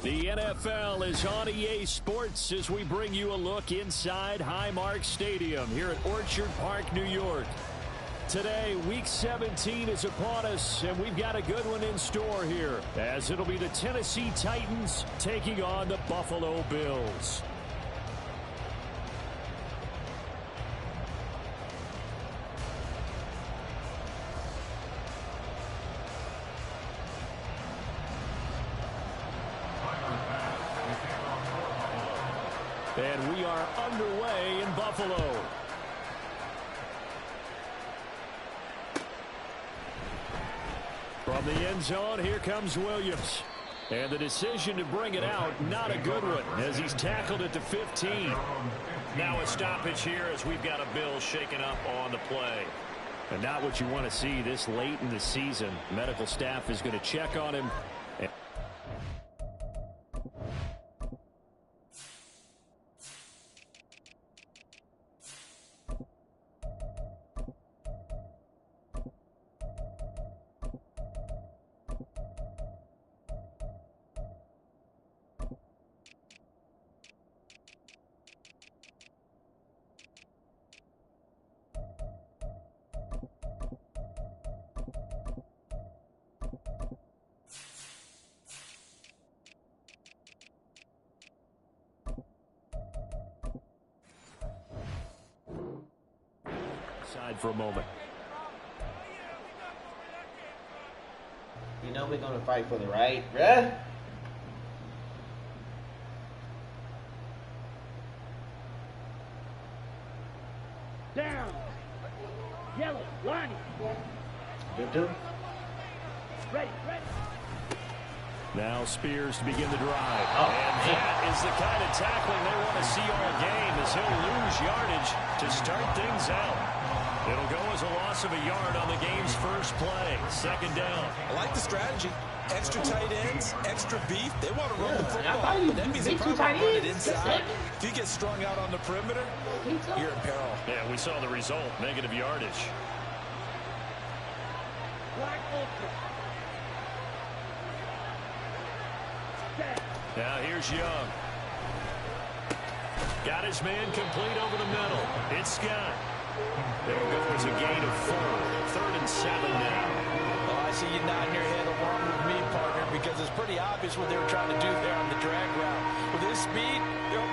The NFL is on EA Sports as we bring you a look inside Highmark Stadium here at Orchard Park, New York. Today, Week 17 is upon us, and we've got a good one in store here, as it'll be the Tennessee Titans taking on the Buffalo Bills. And we are underway in Buffalo. From the end zone, here comes Williams. And the decision to bring it out, not a good one, as he's tackled it to 15. Now a stoppage here as we've got a Bill shaken up on the play. And not what you want to see this late in the season. Medical staff is going to check on him. Side for a moment. You know we're gonna fight for the right, bruh. Down. Yellow. Lonnie. Good dude. Ready. Now Spears to begin the drive. And that is the kind of tackling they want to see all game, as he'll lose yardage to start things out. It'll go as a loss of a yard on the game's first play. Second down. I like the strategy. Extra tight ends, extra beef. They want to run the football. That means they probably run it inside. If you get strung out on the perimeter, you're in peril. Yeah, we saw the result. Negative yardage. Now here's Young. Got his man complete over the middle. It's Scott. It'll go as a gain of 4. 3rd and 7 now. Well, I see you nodding your head along with me, partner, because it's pretty obvious what they were trying to do there on the drag route. With his speed,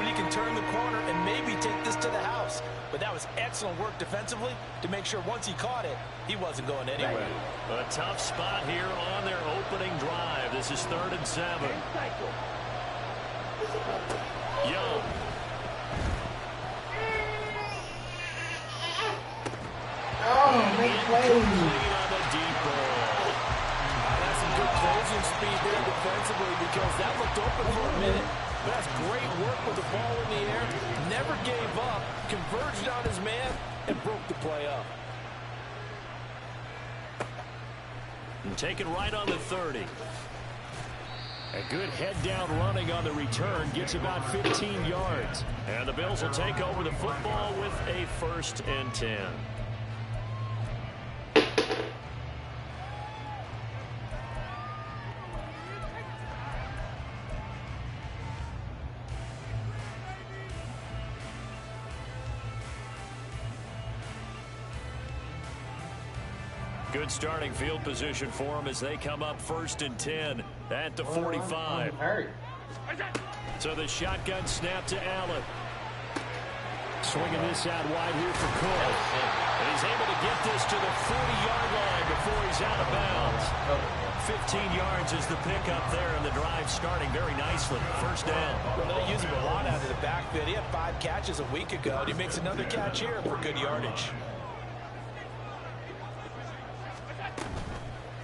he can turn the corner and maybe take this to the house. But that was excellent work defensively to make sure once he caught it, he wasn't going anywhere. A tough spot here on their opening drive. This is 3rd and 7. Young. Oh, great play. On the deep ball. That's some good closing speed there defensively, because that looked open for a minute. But that's great work with the ball in the air. Never gave up, converged on his man, and broke the play up. And take it right on the 30. A good head-down running on the return gets about 15 yards. And the Bills will take over the football with a 1st and 10. Good starting field position for them as they come up 1st and 10 at the 45. So the shotgun snap to Allen. Swinging this out wide here for Cook. And he's able to get this to the 40-yard line before he's out of bounds. 15 yards is the pickup there, and the drive starting very nicely. 1st down. Well, they use him a lot out of the backfield. He had 5 catches a week ago, and he makes another catch here for good yardage.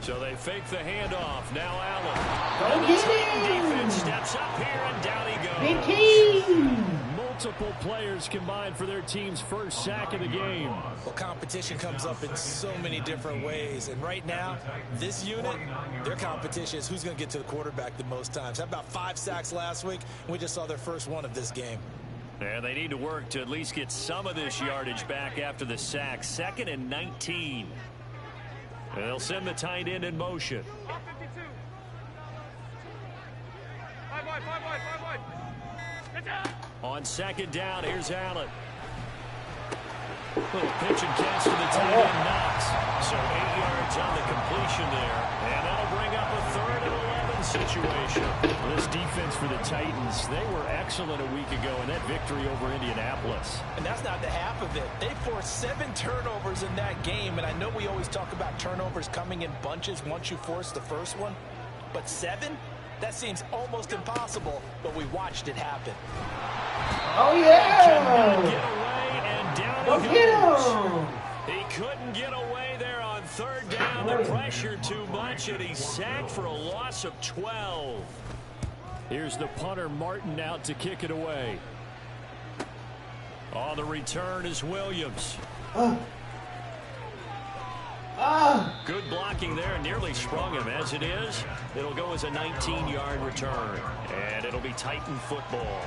So they fake the handoff. Now Allen. Go get him! Defense steps up here, and down he goes. Big King! Multiple players combined for their team's first sack of the game. Well, competition comes up in so many different ways. And right now, this unit, their competition is who's going to get to the quarterback the most times. Had about 5 sacks last week, and we just saw their first one of this game. And they need to work to at least get some of this yardage back after the sack. 2nd and 19. And they'll send the tight end in motion. On second down, here's Allen. Little pitch and catch to the tight end, Knox. So 8 yards on the completion there. And that'll bring up a 3rd and 11 situation. Well, this defense for the Titans, they were excellent a week ago in that victory over Indianapolis. And that's not the half of it. They forced 7 turnovers in that game. And I know we always talk about turnovers coming in bunches once you force the first one. But 7? That seems almost impossible, but we watched it happen. Oh, yeah! Cannot get away, and down Go he get goes. him! He couldn't get away there on 3rd down. The pressure too much, and he's sacked for a loss of 12. Here's the punter, Martin, out to kick it away. On the return is Williams. Good blocking there, nearly sprung him. As it is, it'll go as a 19-yard return, and it'll be Titan football.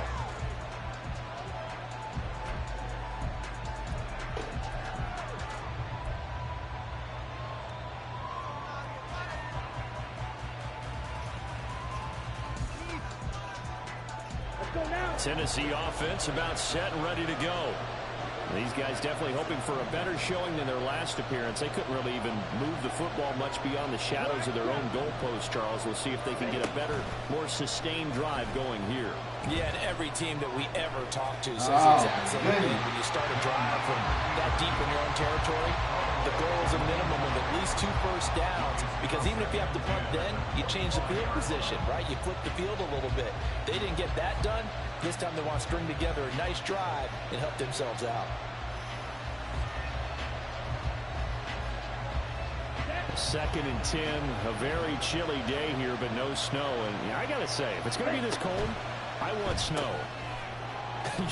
Tennessee offense about set and ready to go. These guys definitely hoping for a better showing than their last appearance. They couldn't really even move the football much beyond the shadows of their own goalpost, Charles. We'll see if they can get a better, more sustained drive going here. Yeah, and every team that we ever talk to says the exact same thing. When you start a drive from that deep in your own territory, the goal is a minimum of at least 2 first downs, because even if you have to punt then, you change the field position, right? You flip the field a little bit. They didn't get that done. This time they want to string together a nice drive and help themselves out. 2nd and 10, a very chilly day here, but no snow. And I got to say, if it's going to be this cold, I want snow.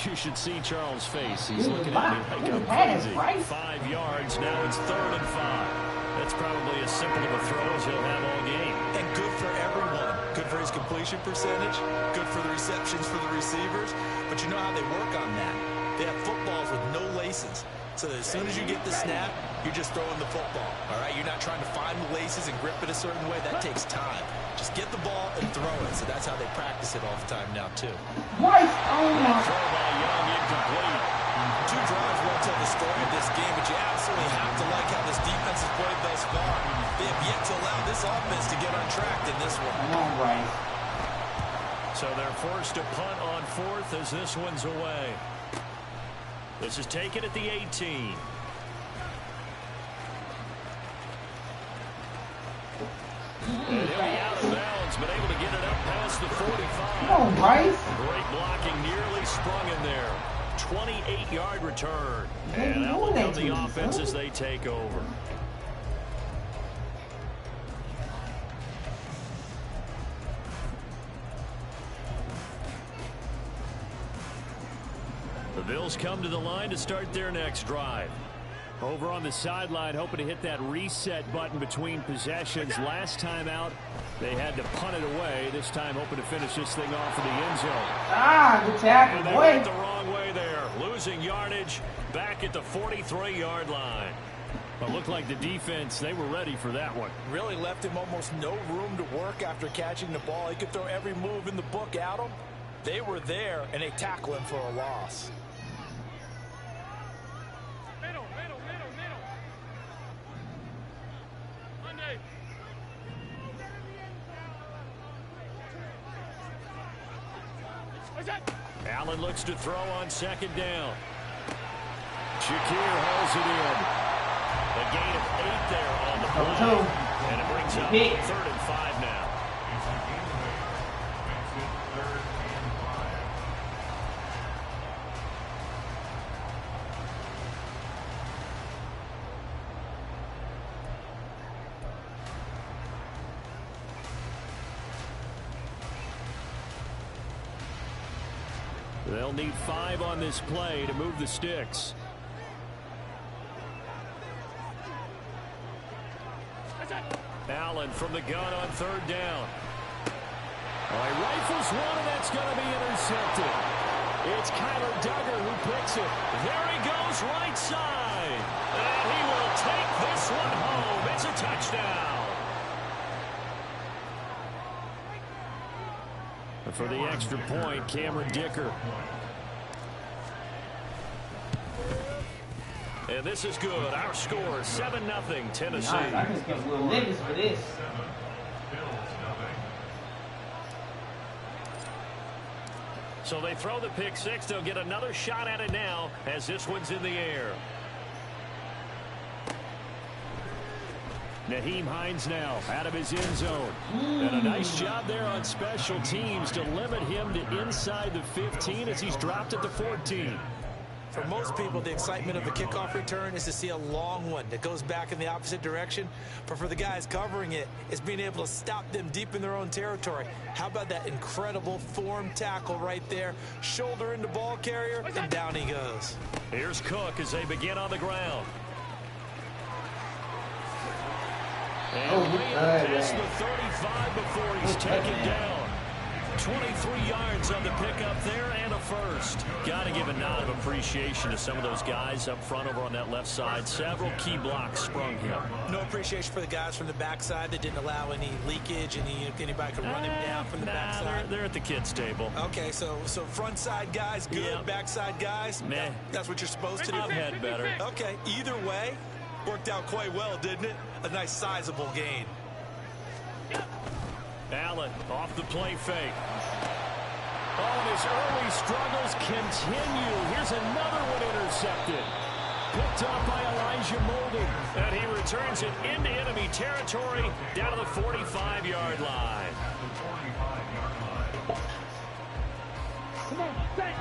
You should see Charles' face. He's looking at me like I'm crazy. 5 yards, now it's 3rd and 5. That's probably as simple of a throw as he'll have all game. And good for everyone. Good for his completion percentage. Good for the receptions for the receivers. But you know how they work on that. They have footballs with no laces. So that as soon as you get the snap, you're just throwing the football. All right? You're not trying to find the laces and grip it a certain way. That takes time. Just get the ball and throw it. So that's how they practice it all the time now, too. What? Oh, my. Throw by Young, incomplete. 2 drives won't tell the story of this game, but you absolutely have to like how this defense has played thus far. They have yet to allow this offense to get untracked in this one. Come on, Bryce. So they're forced to punt on 4th as this one's away. This is taken at the 18. And he'll be out of bounds, but able to get it up past the 45. Come on, Bryce. Great blocking, nearly sprung in there. 28-yard return. And that will help the offense as they take over. The Bills come to the line to start their next drive. Over on the sideline, hoping to hit that reset button between possessions. Last time out, they had to punt it away. This time, hoping to finish this thing off in the end zone. Good tackle, and they went the wrong way there. Losing yardage back at the 43-yard line. But looked like the defense, they were ready for that one. Really left him almost no room to work after catching the ball. He could throw every move in the book at him. They were there, and they tackle him for a loss. Allen looks to throw on 2nd down. Shakir holds it in. A gain of 8 there on the play. And it brings up 3rd and 5 now. They'll need 5 on this play to move the sticks. Allen from the gun on 3rd down. Well, he rifles one, and that's going to be intercepted. It's Kyler Duggar who picks it. There he goes, right side. And he will take this one home. It's a touchdown. For the extra point, Cameron Dicker. And this is good. Our score, 7-0 Tennessee. Nice. I just get little niggas for this. So they throw the pick six. They'll get another shot at it now as this one's in the air. Nyheim Hines now out of his end zone. And a nice job there on special teams to limit him to inside the 15 as he's dropped at the 14. For most people, the excitement of a kickoff return is to see a long one that goes back in the opposite direction. But for the guys covering it, it's being able to stop them deep in their own territory. How about that incredible form tackle right there? Shoulder into ball carrier, and down he goes. Here's Cook as they begin on the ground. And way up past the 35 before he's taken down. 23 yards on the pickup there and a first. Got to give a nod of appreciation to some of those guys up front over on that left side. Several key blocks sprung him. No appreciation for the guys from the backside that didn't allow any leakage, anybody could run him down from the backside. They're at the kids' table. Okay, so front side guys good, yep. Backside guys, meh. That's what you're supposed to do. I've had better. Okay, either way, worked out quite well, didn't it? A nice sizable gain. Allen off the play fake. Oh, his early struggles continue. Here's another one intercepted. Picked off by Elijah Molden. And he returns it into enemy territory down to the 45-yard line. Come on, set.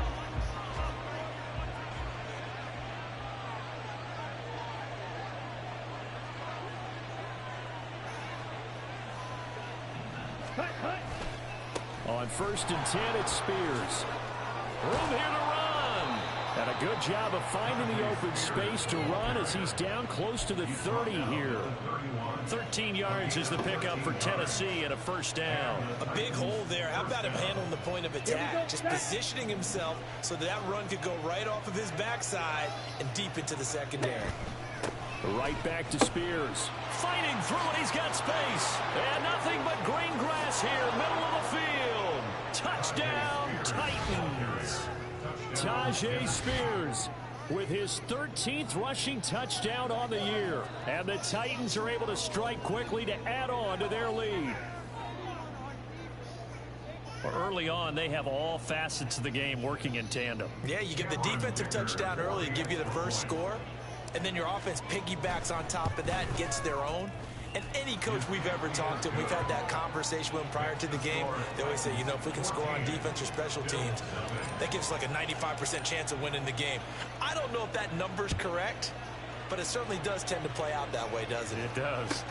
On 1st and 10, it's Spears. Room here to run. And a good job of finding the open space to run as he's down close to the 30 here. 13 yards is the pickup for Tennessee and a first down. A big hole there. How about him handling the point of attack? Just positioning himself so that run could go right off of his backside and deep into the secondary. Right back to Spears. Fighting through it, he's got space. And nothing but green grass here, middle of the field. Touchdown, Titans. Tyjae Spears with his 13th rushing touchdown on the year. And the Titans are able to strike quickly to add on to their lead. Early on, they have all facets of the game working in tandem. Yeah, you get the defensive touchdown early to give you the first score. And then your offense piggybacks on top of that and gets their own. And any coach we've ever talked to, we've had that conversation with them prior to the game. They always say, you know, if we can score on defense or special teams, that gives us like a 95% chance of winning the game. I don't know if that number's correct, but it certainly does tend to play out that way, doesn't it? It does.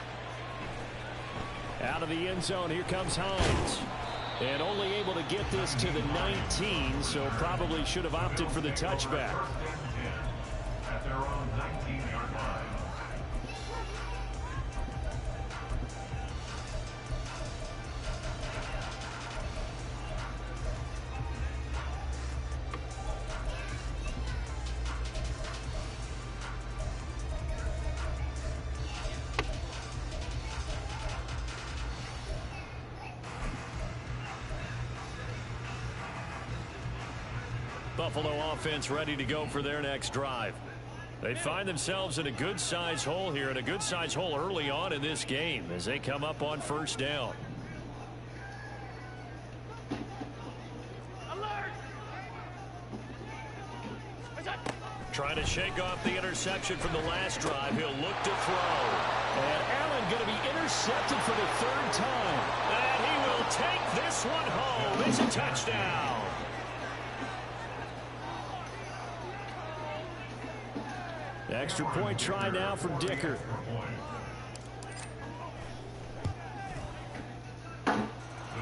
Out of the end zone, here comes Hines. And only able to get this to the 19, so probably should have opted for the touchback. At their own 19-yard line. Buffalo offense ready to go for their next drive. They find themselves in a good-sized hole here, and a good-sized hole early on in this game as they come up on first down. Alert! Trying to shake off the interception from the last drive. He'll look to throw. And Allen going to be intercepted for the third time. And he will take this one home. It's a touchdown. Extra point try now from Dicker.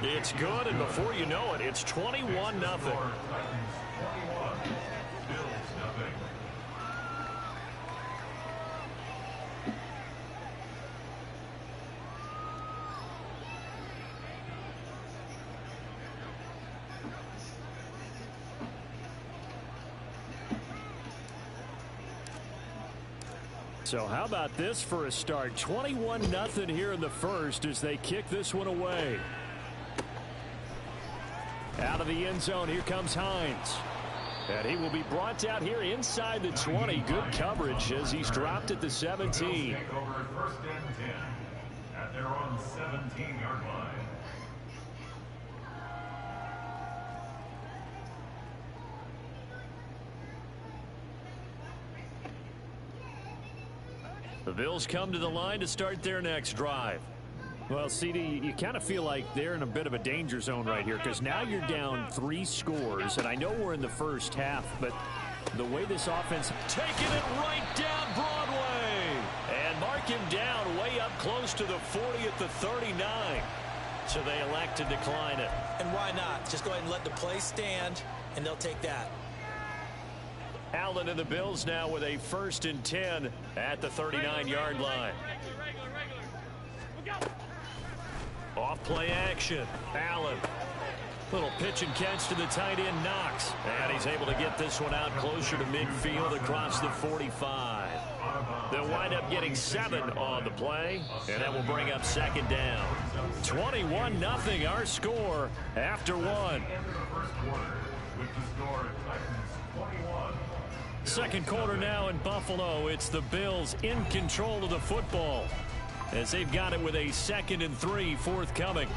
It's good, and before you know it, it's 21-0. So how about this for a start? 21-0 here in the first as they kick this one away. Out of the end zone, here comes Hines. And he will be brought out here inside the 20. Good coverage as he's dropped at the 17. Take over at first and 10 at their own 17-yard line. The Bills come to the line to start their next drive. Well, CD, you kind of feel like they're in a bit of a danger zone right here because now you're down 3 scores, and I know we're in the first half, but the way this offense taking it right down Broadway and mark him down way up close to the 40 at the 39. So they elect to decline it. And why not? Just go ahead and let the play stand, and they'll take that. Allen and the Bills now with a 1st and 10 at the 39-yard line. Off play action. Allen. Little pitch and catch to the tight end Knox. And he's able to get this one out closer to midfield across the 45. They'll wind up getting 7 on the play. And that will bring up 2nd down. 21-0 our score after 1. Second quarter now in Buffalo. It's the Bills in control of the football as they've got it with a 2nd and 3 forthcoming.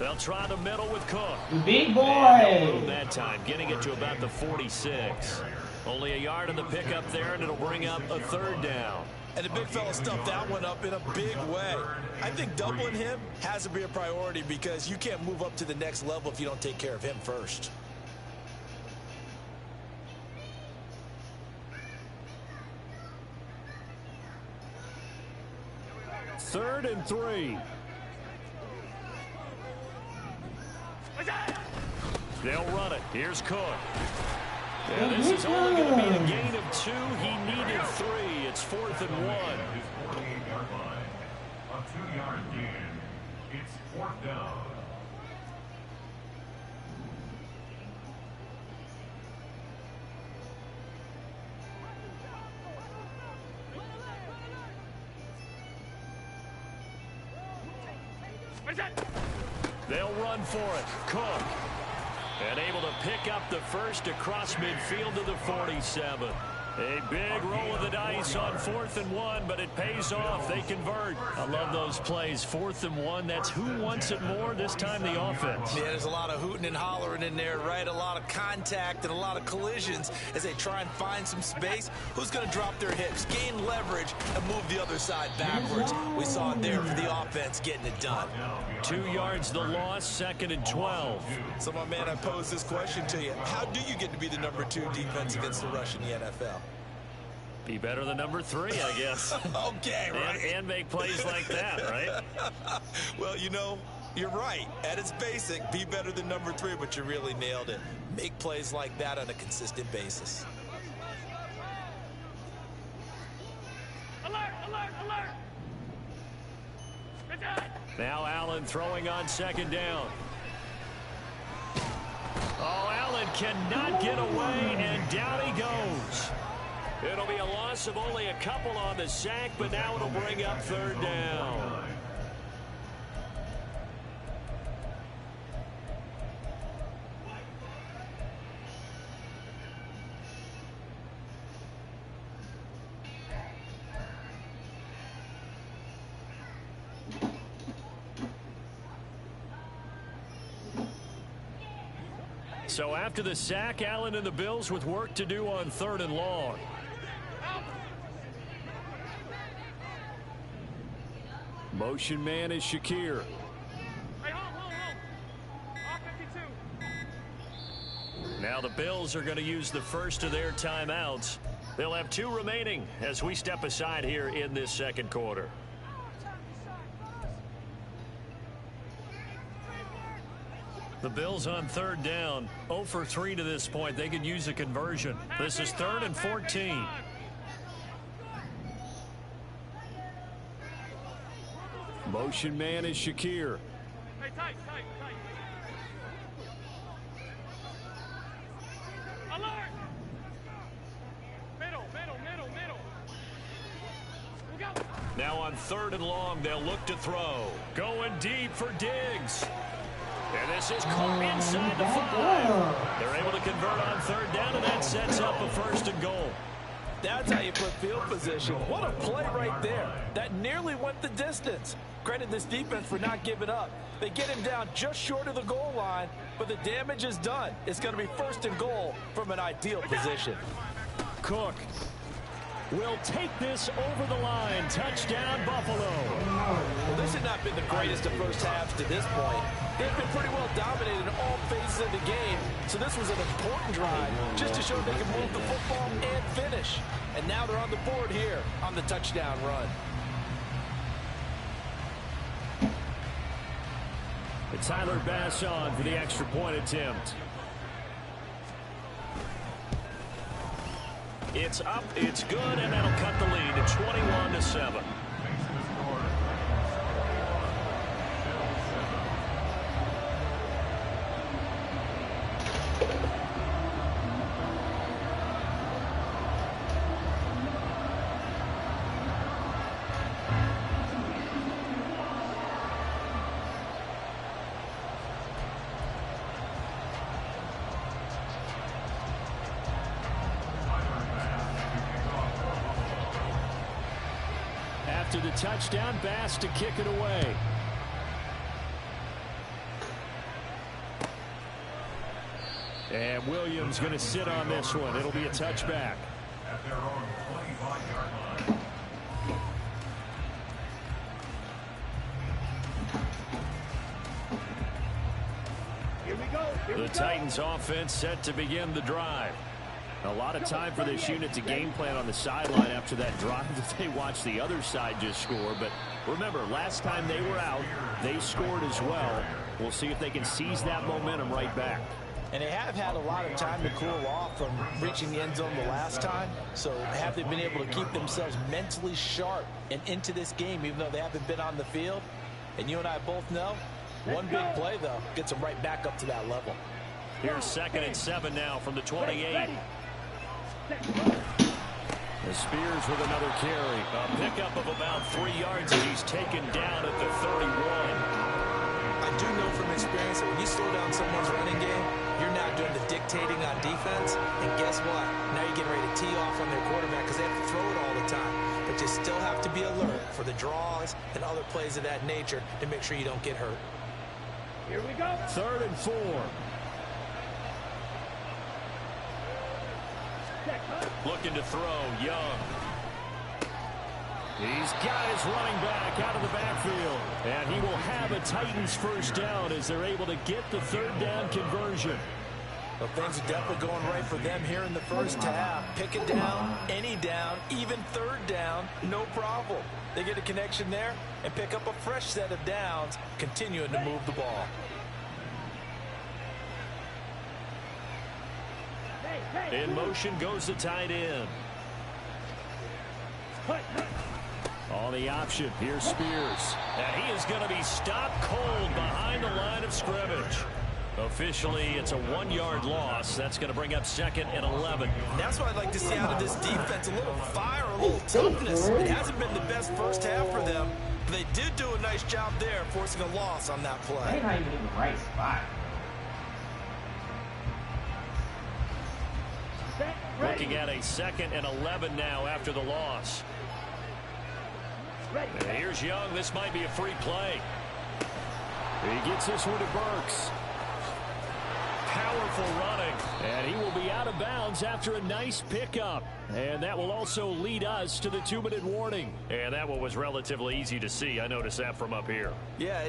They'll try the middle with Cook. Big boy. That time, getting it to about the 46. Only a yard on the pickup there, and it'll bring up a 3rd down. And the big fella stuffed that one up in a big way. I think doubling him has to be a priority because you can't move up to the next level if you don't take care of him first. Third and 3. They'll run it. Here's Cook. And this is only going to be a gain of 2. He needed 3. It's 4th and 1. His 48-yard line. A 2-yard gain. It's 4th down. They'll run for it. Cook. And able to pick up the first across midfield to the 47. A big roll of the dice on 4th and 1, but it pays off. They convert. I love those plays. 4th and 1. That's who wants it more, this time the offense. Yeah, there's a lot of hooting and hollering in there, right? A lot of contact and a lot of collisions as they try and find some space. Who's going to drop their hips, gain leverage, and move the other side backwards? We saw it there for the offense getting it done. 2 yards the loss, 2nd and 12. So, my man, I pose this question to you. How do you get to be the number 2 defense against the rush in the NFL? Be better than number 3, I guess. Okay, right. And make plays like that, right? Well, you know, you're right. At its basic, be better than number 3, but you really nailed it. Make plays like that on a consistent basis. Alert, alert, alert. Now Allen throwing on 2nd down. Oh, Allen cannot get away, and down he goes. It'll be a loss of only a couple on the sack, but now it'll bring up 3rd down. So after the sack, Allen and the Bills with work to do on 3rd and long. Motion man is Shakir. Hey, hold. R52. Now the Bills are going to use the first of their timeouts. They'll have 2 remaining as we step aside here in this 2nd quarter. The Bills on 3rd down, 0 for 3 to this point. They could use a conversion. This is 3rd and 14. Motion man is Shakir. Hey, tight. Alert. Middle. Now on 3rd and long, they'll look to throw. Going deep for Diggs. And this is caught inside the 5. They're able to convert on 3rd down, and that sets up a 1st and goal. That's how you put field position. What a play right there. That nearly went the distance. Credit this defense for not giving up. They get him down just short of the goal line, but the damage is done. It's going to be 1st and goal from an ideal position. Cook will take this over the line. Touchdown, Buffalo. Well, this has not been the greatest of first halves to this point. They've been pretty well dominated in all phases of the game, so this was an important drive just to show they can move the football and finish. And now they're on the board here on the touchdown run. It's Tyler Bass on for the extra point attempt. It's up, it's good, and that'll cut the lead to 21-7. After the touchdown, Bass to kick it away. And Williams going to sit on this one. It'll be a touchback. At their own 25-yard line. Here we go. The Titans offense set to begin the drive. A lot of time for this unit to game plan on the sideline after that drive that they watched the other side just score. But remember, last time they were out, they scored as well. We'll see if they can seize that momentum right back. And they have had a lot of time to cool off from reaching the end zone the last time. So have they been able to keep themselves mentally sharp and into this game, even though they haven't been on the field? And you and I both know, one big play, though, gets them right back up to that level. Here's 2nd and 7 now from the 28. The Spears with another carry. A pickup of about 3 yards as he's taken down at the 31. I do know from experience that when you slow down someone's running game, you're now doing the dictating on defense. And guess what? Now you're getting ready to tee off on their quarterback because they have to throw it all the time. But you still have to be alert for the draws and other plays of that nature to make sure you don't get hurt. Here we go. 3rd and 4. Looking to throw, Young. He's got his running back out of the backfield. And he will have a Titans 1st down as they're able to get the 3rd down conversion. Well, things are definitely going right for them here in the first half. Pick it down, any down, even 3rd down, no problem. They get a connection there and pick up a fresh set of downs, continuing to move the ball. In motion goes the tight end. On the option, here's Spears. And he is going to be stopped cold behind the line of scrimmage. Officially, it's a 1-yard loss. That's going to bring up 2nd and 11. That's what I'd like to see out of this defense. A little fire, a little toughness. It hasn't been the best first half for them. But they did do a nice job there, forcing a loss on that play. They're not even in the right spot. Looking at a 2nd and 11 now after the loss. And here's Young. This might be a free play. He gets this one to Burks. Powerful running. And he will be out of bounds after a nice pickup. And that will also lead us to the 2-minute warning. And that one was relatively easy to see. I noticed that from up here. Yeah,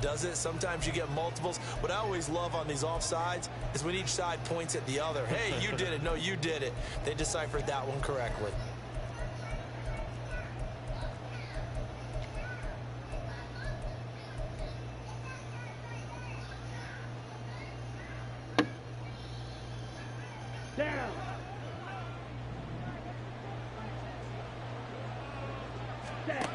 does it? Sometimes you get multiples. What I always love on these offsides is when each side points at the other. Hey, you did it. No, you did it. They deciphered that one correctly. down. Set.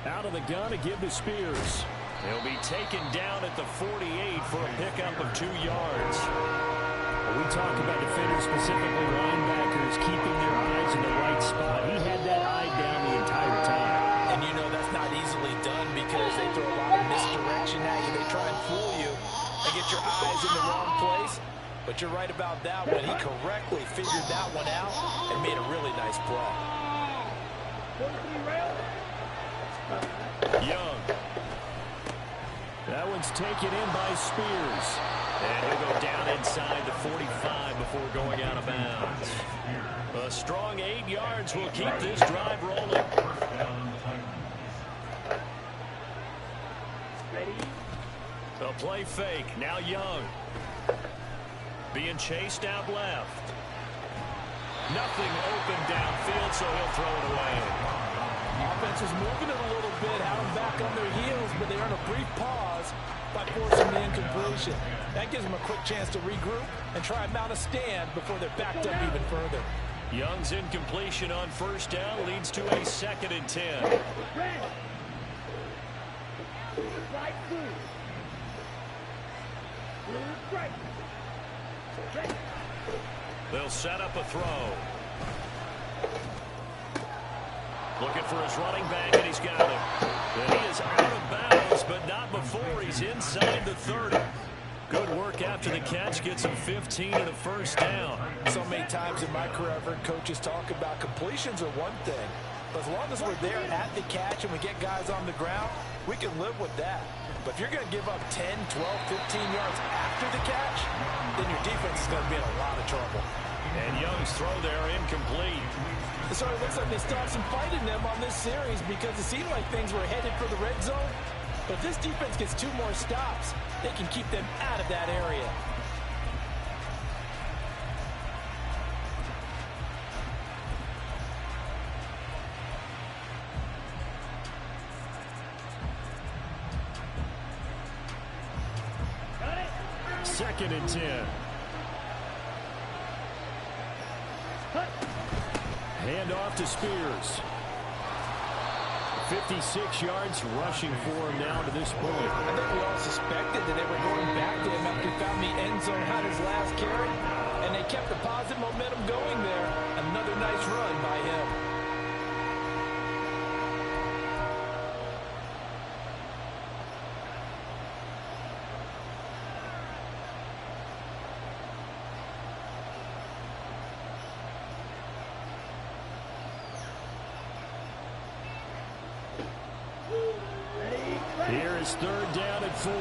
Out of the gun to give to Spears. He'll be taken down at the 48 for a pickup of 2 yards. When we talk about defenders, specifically linebackers, keeping their eyes in the right spot, he had that eye down the entire time. And you know that's not easily done because they throw a lot of misdirection at you. They try and fool you and get your eyes in the wrong place. But you're right about that one. He correctly figured that one out and made a really nice play. Young. That one's taken in by Spears. And he'll go down inside the 45 before going out of bounds. A strong 8 yards will keep this drive rolling. Ready? A play fake. Now Young. Being chased out left. Nothing open downfield, so he'll throw it away. Offense is moving it a little bit, had them back on their heels, but they earn a brief pause by forcing the incompletion. That gives them a quick chance to regroup and try and mount a stand before they're backed up even further. Young's incompletion on first down leads to a 2nd and 10. Red. Right blue. Blue strike. Red. They'll set up a throw. Looking for his running back, and he's got him. And he is out of bounds, but not before he's inside the 30. Good work after the catch. Gets him 15 and a first down. So many times in my career I've heard coaches talk about completions are one thing. But as long as we're there at the catch and we get guys on the ground, we can live with that. But if you're going to give up 10, 12, 15 yards after the catch, then your defense is going to be in a lot of trouble. And Young's throw there incomplete. So it looks like they still have some fight in them on this series because it seemed like things were headed for the red zone. But if this defense gets 2 more stops, they can keep them out of that area. Got it. 2nd and 10. Hand off to Spears. 56 yards rushing for him now to this point. I think we all suspected that they were going back to him after he found the end zone, had his last carry, and they kept the positive momentum going there. Another nice run by him. Here is 3rd down and 4.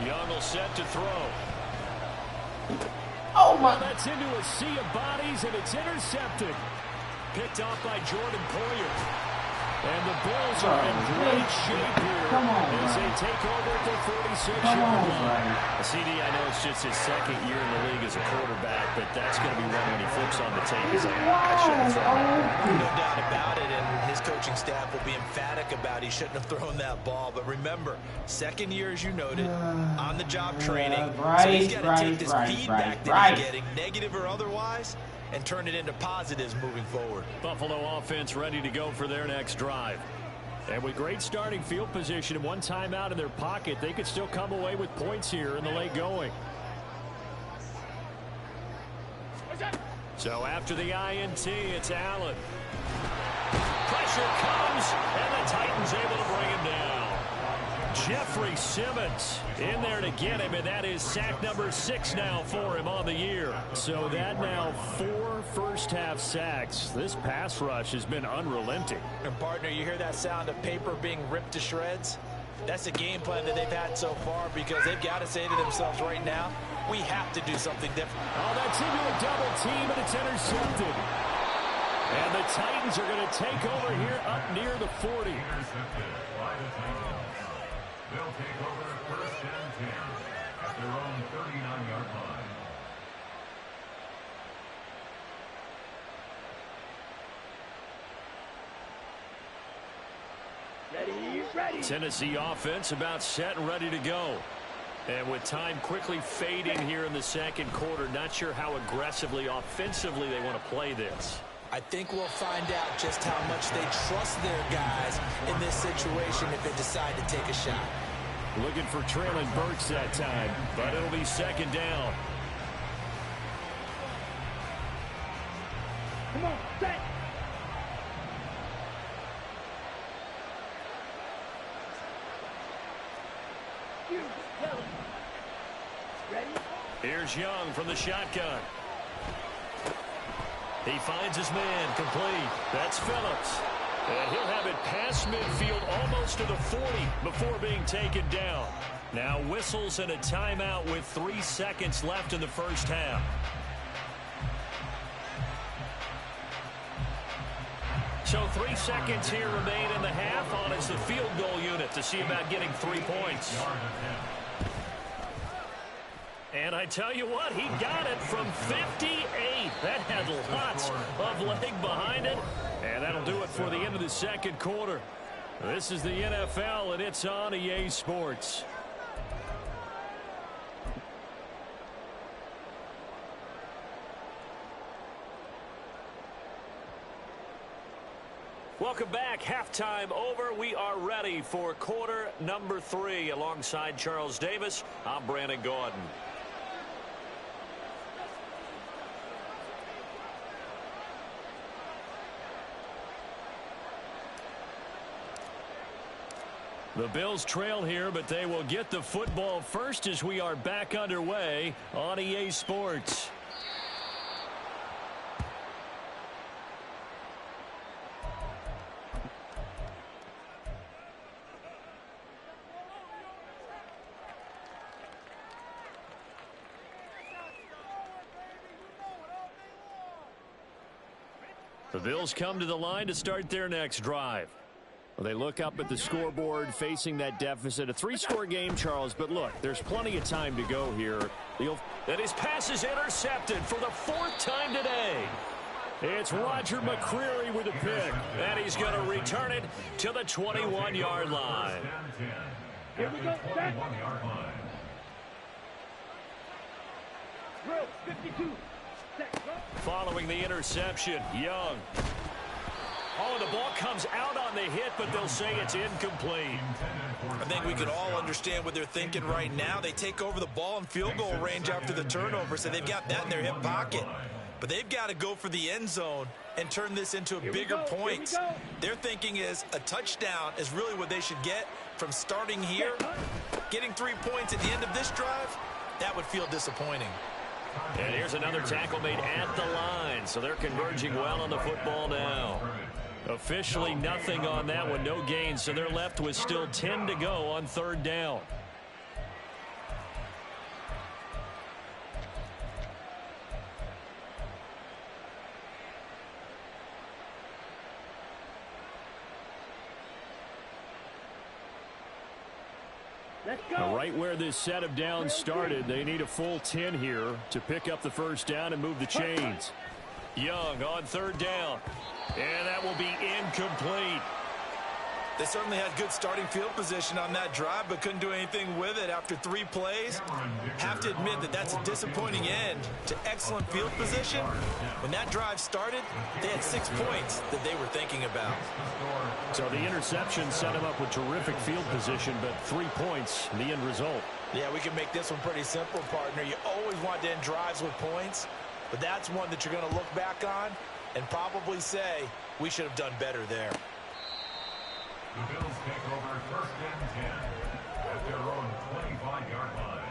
Young will set to throw. Oh my! That's into a sea of bodies, and it's intercepted. Picked off by Jordan Poyer. And the Bills are in great shape here as they take over at their 46-yard line. CD, I know it's just his 2nd year in the league as a quarterback, but that's going to be one when he flips on the tape. He's like, I shouldn't have thrown that. No doubt about it, and his coaching staff will be emphatic about he shouldn't have thrown that ball. But remember, 2nd year, as you noted, on-the-job training. So he's got to take this feedback that he's getting, negative or otherwise, and turn it into positives moving forward. Buffalo offense ready to go for their next drive. And with great starting field position and 1 timeout in their pocket, they could still come away with points here in the late going. So after the INT, it's Allen. Pressure comes, and the Titans able to bring him down. Jeffrey Simmons in there to get him, and that is sack number 6 now for him on the year. So that now 4 first-half sacks. This pass rush has been unrelenting. And partner, you hear that sound of paper being ripped to shreds? That's a game plan that they've had so far because they've got to say to themselves right now, we have to do something different. Oh, that's into a double team, and it's intercepted. And the Titans are going to take over here up near the 40. They'll take over 1st and 10 at their own 39-yard line. Ready? ready. Tennessee offense about set and ready to go. And with time quickly fading here in the second quarter, not sure how aggressively, offensively they want to play this. I think we'll find out just how much they trust their guys in this situation if they decide to take a shot. Looking for Traylon Burks that time, but it'll be second down. Come on, set. You, Kelly. Ready? Here's Young from the shotgun. He finds his man complete. That's Phillips. And he'll have it past midfield almost to the 40 before being taken down. Now whistles and a timeout with 3 seconds left in the first half. So 3 seconds here remain in the half on as the field goal unit to see about getting 3 points. And I tell you what, he got it from 58. That had lots of leg behind it. And that'll do it for the end of the second quarter. This is the NFL, and it's on EA Sports. Welcome back. Halftime over. We are ready for quarter number 3. Alongside Charles Davis, I'm Brandon Gordon. The Bills trail here, but they will get the football first as we are back underway on EA Sports. The Bills come to the line to start their next drive. Well, they look up at the scoreboard facing that deficit. A 3-score game, Charles, but look, there's plenty of time to go here. And his pass is intercepted for the 4th time today. It's Roger McCreary with a pick, and he's going to return it to the 21-yard line. Here we go, set. Drill, 52. Set, go. Following the interception, Young. Oh, the ball comes out on the hit, but they'll say it's incomplete. I think we could all understand what they're thinking right now. They take over the ball in field goal range after the turnover, so they've got that in their hip pocket. But they've got to go for the end zone and turn this into a bigger point. Their thinking is a touchdown is really what they should get from starting here. Getting 3 points at the end of this drive, that would feel disappointing. And here's another tackle made at the line, so they're converging well on the football now. Officially nothing on that one, no gain, so they're left with still 10 to go on 3rd down. Let's go. Right where this set of downs started, they need a full 10 here to pick up the first down and move the chains. Young on 3rd down. And that will be incomplete. They certainly had good starting field position on that drive, but couldn't do anything with it after 3 plays. Have to admit that that's a disappointing end to excellent field position. When that drive started, they had 6 points that they were thinking about. So the interception set him up with terrific field position, but 3 points, the end result. Yeah, we can make this one pretty simple, partner. You always want to end drives with points, but that's one that you're going to look back on and probably say, we should have done better there. The Bills take over 1st and 10 at their own 25-yard line.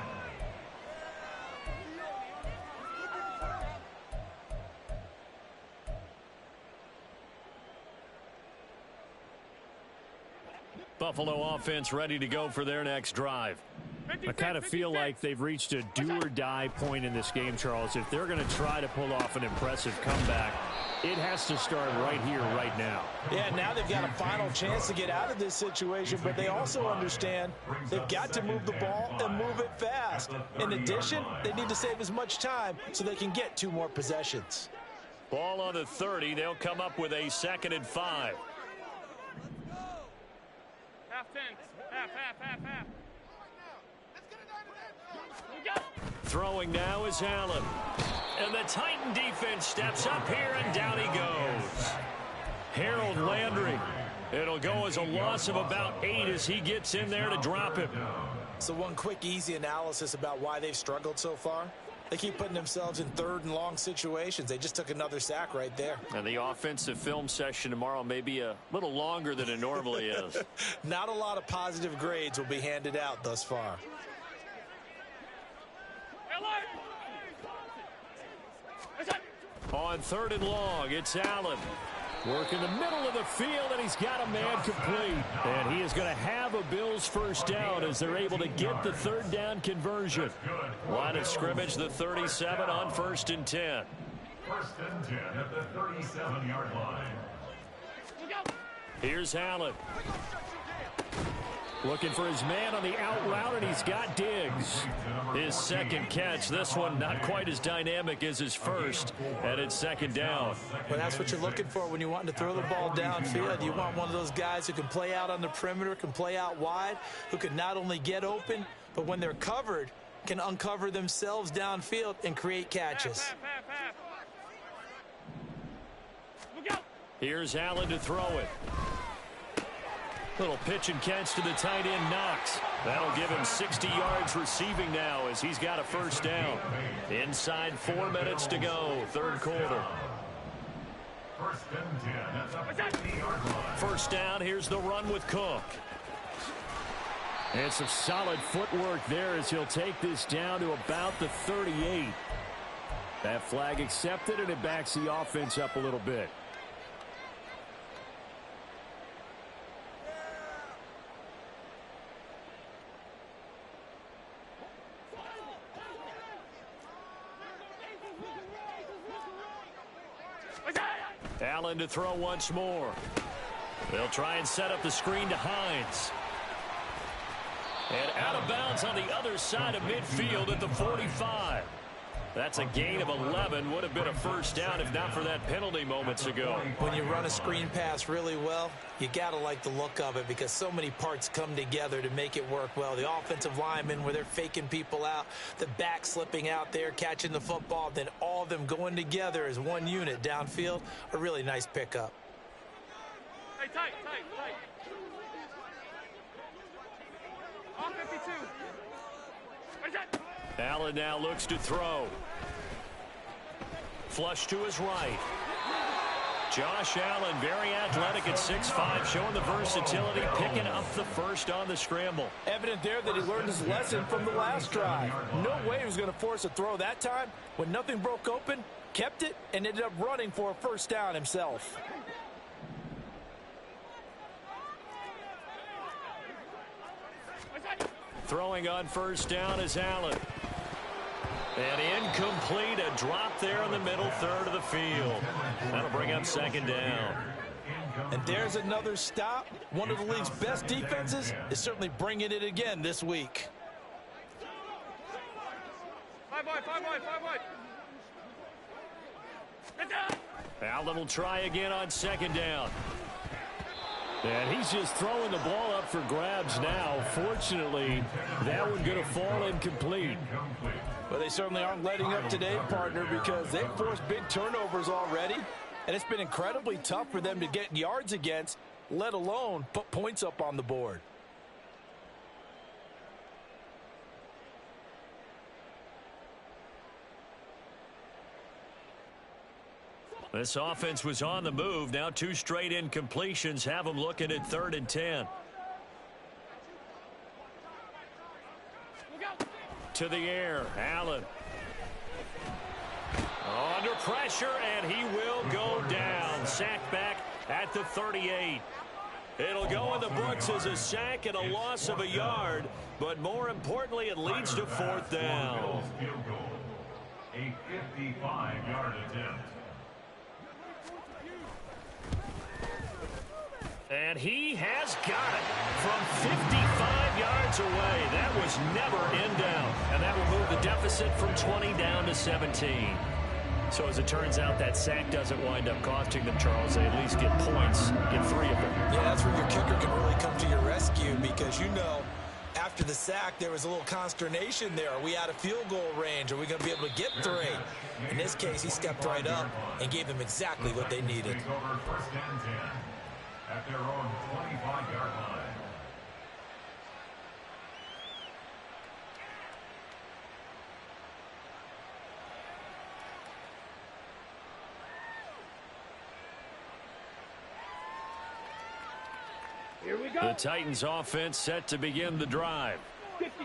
Buffalo offense ready to go for their next drive. I kind of feel like they've reached a do-or-die point in this game, Charles. If they're going to try to pull off an impressive comeback, it has to start right here, right now. Yeah, now they've got a final chance to get out of this situation, but they also understand they've got to move the ball and move it fast. In addition, they need to save as much time so they can get 2 more possessions. Ball on the 30. They'll come up with a 2nd and 5. Throwing now is Allen. And the Titan defense steps up here, and down he goes. Harold Landry. It'll go as a loss of about 8 as he gets in there to drop him. So one quick, easy analysis about why they've struggled so far. They keep putting themselves in 3rd and long situations. They just took another sack right there. And the offensive film session tomorrow may be a little longer than it normally is. Not a lot of positive grades will be handed out thus far. On 3rd and long, it's Allen. Working the middle of the field, and he's got a man complete. And he is going to have a Bills first down as they're able to get the 3rd down conversion. Line of scrimmage, the 37 on 1st and 10. 1st and 10 at the 37-yard line. Here's Allen. Looking for his man on the out route, and he's got Diggs. His 2nd catch. This one not quite as dynamic as his first, and it's 2nd down. Well, that's what you're looking for when you want to throw the ball downfield. You want one of those guys who can play out on the perimeter, can play out wide, who can not only get open, but when they're covered, can uncover themselves downfield and create catches. Here's Allen to throw it. Little pitch and catch to the tight end, Knox. That'll give him 60 yards receiving now as he's got a first down. Inside 4 minutes to go, 3rd quarter. 1st and 10 at the 50-yard line. First down, here's the run with Cook. And some solid footwork there as he'll take this down to about the 38. That flag accepted, and it backs the offense up a little bit. Allen to throw once more. They'll try and set up the screen to Hines. And out of bounds on the other side of midfield at the 45. That's a gain of 11. Would have been a first down if not for that penalty moments ago. When you run a screen pass really well, you got to like the look of it because so many parts come together to make it work well. The offensive linemen where they're faking people out, the back slipping out there, catching the football, then all of them going together as one unit downfield. A really nice pickup. Hey, tight. All 52. Allen now looks to throw. Flush to his right. Josh Allen, very athletic at 6'5", showing the versatility, picking up the first on the scramble. Evident there that he learned his lesson from the last drive. No way he was going to force a throw that time. When nothing broke open, kept it, and ended up running for a first down himself. Throwing on first down is Allen. And incomplete, a drop there in the middle 3rd of the field. That'll bring up 2nd down. And there's another stop. One of the league's best defenses is certainly bringing it again this week. 5 wide. Allen will try again on 2nd down. And he's just throwing the ball up for grabs now. Fortunately, that one going to fall incomplete. Well, they certainly aren't letting up today, partner, because they've forced big turnovers already. And it's been incredibly tough for them to get yards against, let alone put points up on the board. This offense was on the move. Now 2 straight incompletions have them looking at 3rd and 10. To the air, Allen. Under pressure, and he will go down. Sacked back at the 38. It'll go in the books as a sack and a loss of a yard, but more importantly, it leads to 4th down. A 55-yard attempt. And he has got it from 55 yards away. That was never in doubt. And that will move the deficit from 20 down to 17. So as it turns out, that sack doesn't wind up costing them, Charles. They at least get points, get 3 of them. Yeah, that's where your kicker can really come to your rescue. because, you know, after the sack, there was a little consternation there. Are we out of field goal range? Are we going to be able to get 3? In this case, he stepped right up and gave them exactly what they needed. Take over first and 10 at their own 25-yard line. The Titans offense set to begin the drive.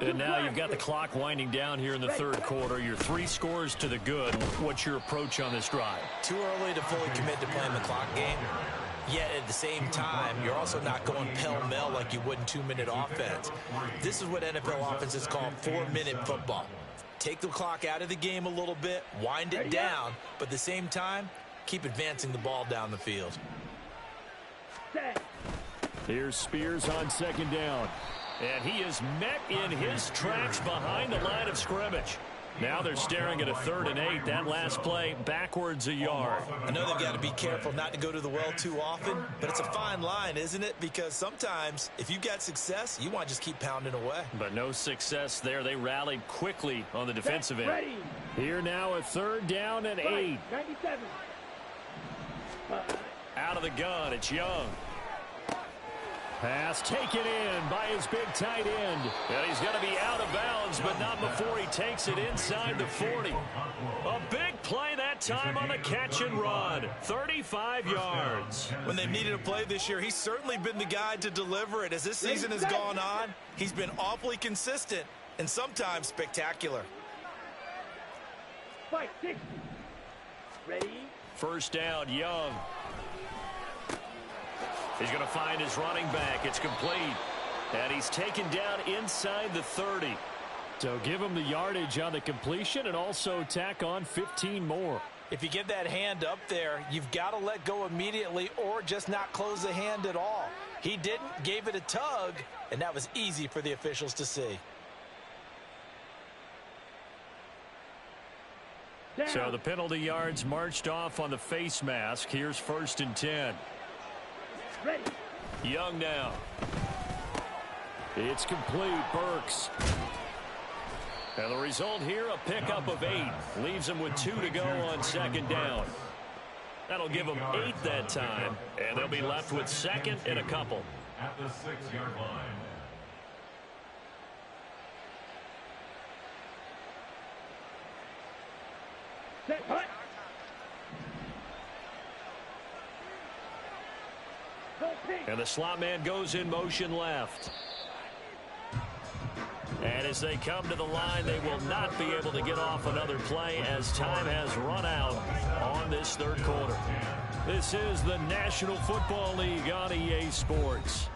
And now you've got the clock winding down here in the third quarter. You're 3 scores to the good. What's your approach on this drive? Too early to fully commit to playing the clock game. Yet at the same time, you're also not going pell-mell like you would in 2-minute offense. This is what NFL offenses call 4-minute football. Take the clock out of the game a little bit, wind it down, but at the same time, keep advancing the ball down the field. Here's Spears on second down. And he is met in his tracks behind the line of scrimmage. Now they're staring at a 3rd and 8. That last play backwards a yard. I know they've got to be careful not to go to the well too often, but it's a fine line, isn't it? Because sometimes if you've got success, you want to just keep pounding away. But no success there. They rallied quickly on the defensive end. Ready. Here now a 3rd down and 8. 97. Out of the gun, it's Young. Pass taken in by his big tight end. And he's going to be out of bounds, but not before he takes it inside the 40. A big play that time on the catch and run. 35 yards. When they've needed a play this year, he's certainly been the guy to deliver it. As this season has gone on, he's been awfully consistent and sometimes spectacular. Fight 6. Ready. First down, Young. He's going to find his running back. It's complete. And he's taken down inside the 30. So give him the yardage on the completion and also tack on 15 more. If you get that hand up there, you've got to let go immediately or just not close the hand at all. He didn't, gave it a tug, and that was easy for the officials to see. So the penalty yards marched off on the face mask. Here's 1st and 10. Ready. Young now. It's complete. Burks. And the result here, a pickup of 8. Leaves them with 2 to go on second down. That'll give them 8 that time. And they'll be left with 2nd and a couple. At the 6-yard line. Set. Hut. And the slot man goes in motion left. And as they come to the line, they will not be able to get off another play as time has run out on this third quarter. This is the National Football League on EA Sports.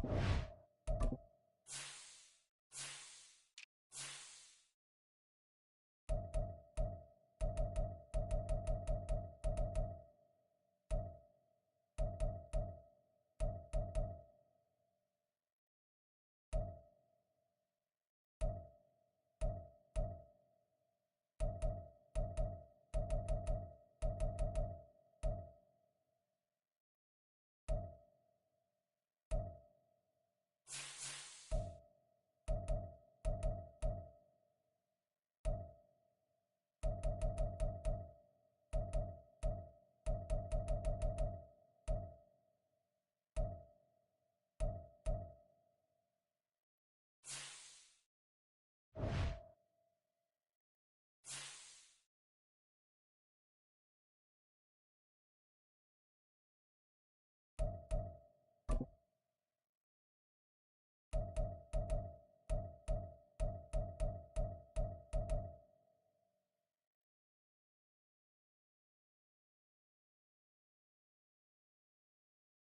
go.